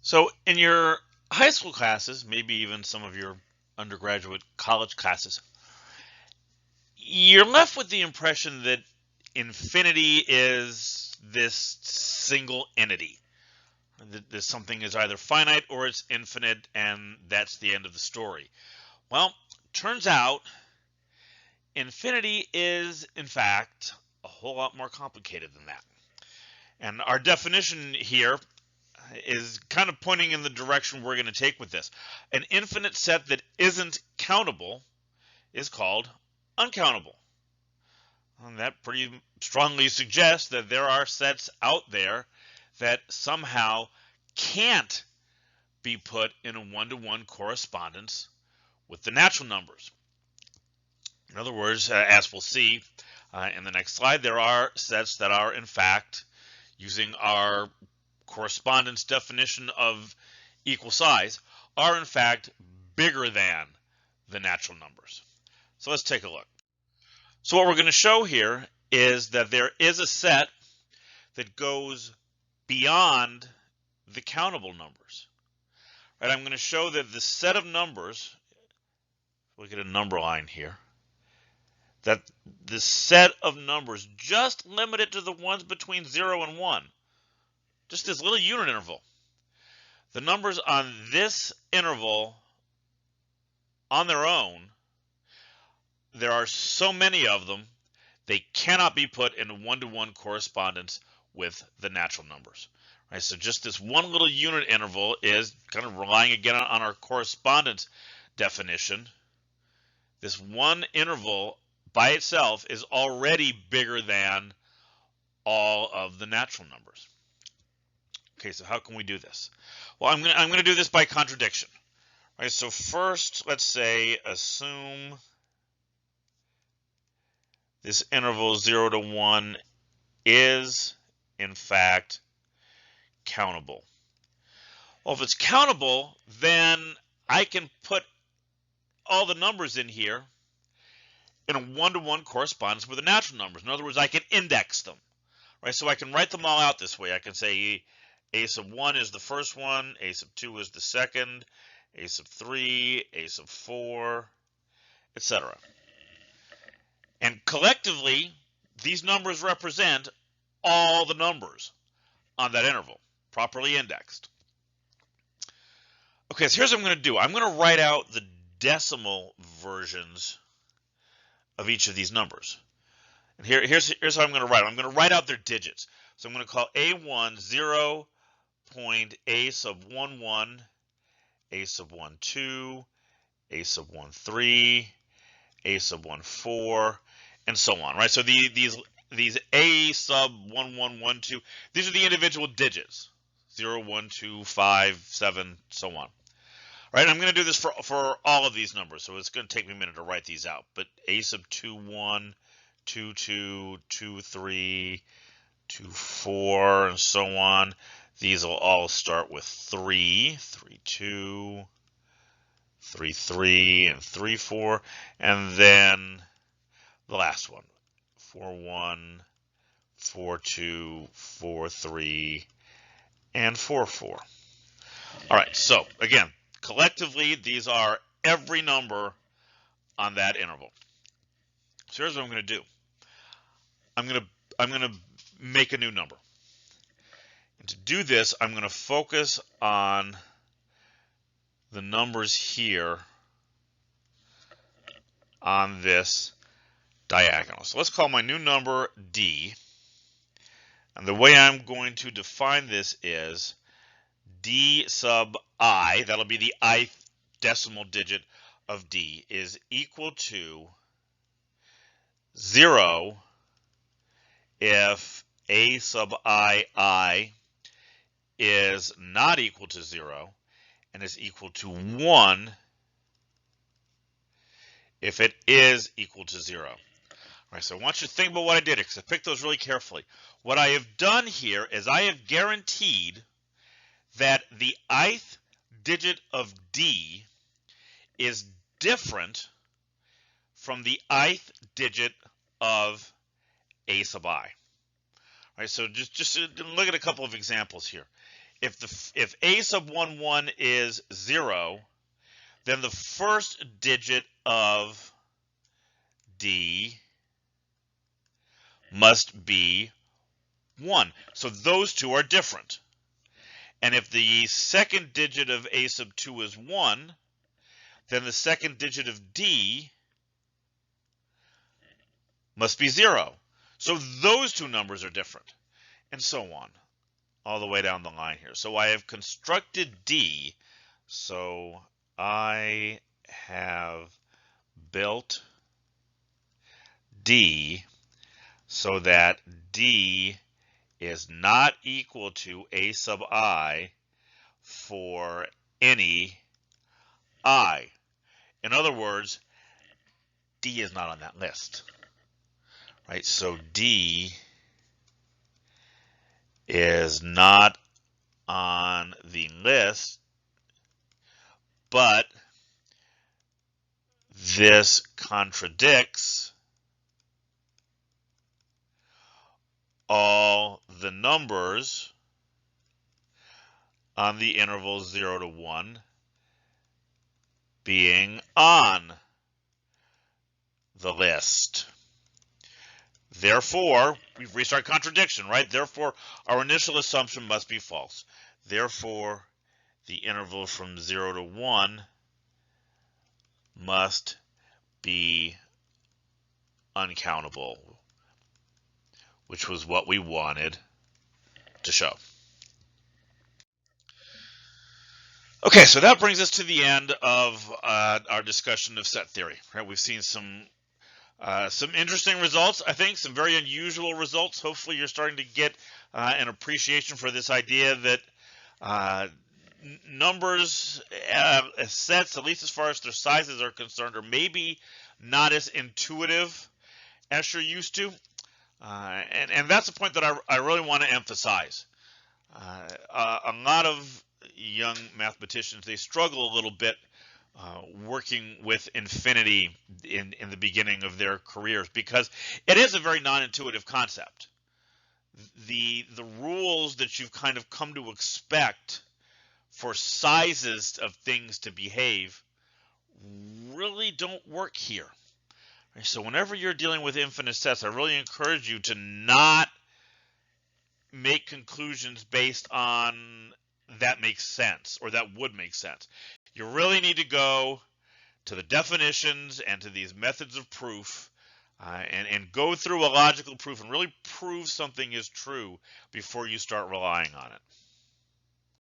So in your high school classes, maybe even some of your undergraduate college classes, you're left with the impression that infinity is this single entity. That something is either finite or it's infinite, and that's the end of the story. Well, turns out infinity is, in fact, a whole lot more complicated than that. And our definition here is kind of pointing in the direction we're going to take with this. An infinite set that isn't countable is called uncountable. And that pretty strongly suggests that there are sets out there that somehow can't be put in a one-to-one correspondence with the natural numbers. In other words, as we'll see in the next slide, there are sets that are, in fact, using our correspondence definition of equal size, are in fact bigger than the natural numbers. So let's take a look. So what we're going to show here is that there is a set that goes beyond the countable numbers. Right, I'm going to show that the set of numbers, we'll get a number line here, that the set of numbers just limited to the ones between 0 and 1, just this little unit interval. The numbers on this interval on their own, there are so many of them, they cannot be put in a one-to-one correspondence with the natural numbers. Right, so just this one little unit interval is kind of relying again on our correspondence definition. This one interval by itself is already bigger than all of the natural numbers. Okay, so how can we do this? Well, I'm going to do this by contradiction. Right, so first, let's say assume this interval 0 to 1 is, in fact, countable. Well, if it's countable, then I can put all the numbers in here in a one-to-one correspondence with the natural numbers. In other words, I can index them. Right, so I can write them all out this way. I can say a sub 1 is the first one, a sub 2 is the second, a sub 3, a sub 4, etc. And collectively, these numbers represent all the numbers on that interval, properly indexed. Okay, so here's what I'm going to do. I'm going to write out the decimal versions of each of these numbers. And here's how I'm going to write it. I'm going to write out their digits. So I'm going to call A1 0.A sub 1 1, A sub 1 2, A sub 1 3, A sub 1 4, and so on. Right. So these A sub 1 1 1 2, these are the individual digits. 0, 1, 2, 5, 7, so on. Right, I'm going to do this for all of these numbers, so it's going to take me a minute to write these out. But A sub 2 1, 2 2, 2 3, 2 4, and so on. These will all start with 3, 3 2, 3 3, and 3 4, and then the last one, 4 1, 4 2, 4 3, and 4 4. All right, so again, collectively, these are every number on that interval. So here's what I'm going to do. I'm going to make a new number. And to do this, I'm going to focus on the numbers here on this diagonal. So let's call my new number D. And the way I'm going to define this is D sub I, that'll be the ith decimal digit of D, is equal to 0 if A sub I is not equal to 0 and is equal to 1 if it is equal to 0. All right, so I want you to think about what I did because I picked those really carefully. What I have done here is I have guaranteed that the ith digit of D is different from the ith digit of A sub I. All right, so just look at a couple of examples here. if a sub 1 1 is 0, then the first digit of D must be 1. So those two are different. And if the second digit of a sub 2 is 1, then the second digit of D must be 0. So those two numbers are different, and so on, all the way down the line here. So I have constructed D. So I have built D so that D is not equal to a sub I for any I. In other words, D is not on that list, right? So D is not on the list, but this contradicts all the numbers on the interval 0 to 1 being on the list. Therefore, we've reached our contradiction, right? Therefore, our initial assumption must be false. Therefore, the interval from 0 to 1 must be uncountable, which was what we wanted to show. Okay, so that brings us to the end of our discussion of set theory. Right? We've seen some interesting results, I think, some very unusual results. Hopefully you're starting to get an appreciation for this idea that numbers, sets, at least as far as their sizes are concerned, are maybe not as intuitive as you're used to. And that's a point that I really want to emphasize. A lot of young mathematicians, they struggle a little bit working with infinity in the beginning of their careers because it is a very non-intuitive concept. The rules that you've kind of come to expect for sizes of things to behave really don't work here. So whenever you're dealing with infinite sets, I really encourage you to not make conclusions based on that makes sense or that would make sense. You really need to go to the definitions and to these methods of proof and go through a logical proof and really prove something is true before you start relying on it.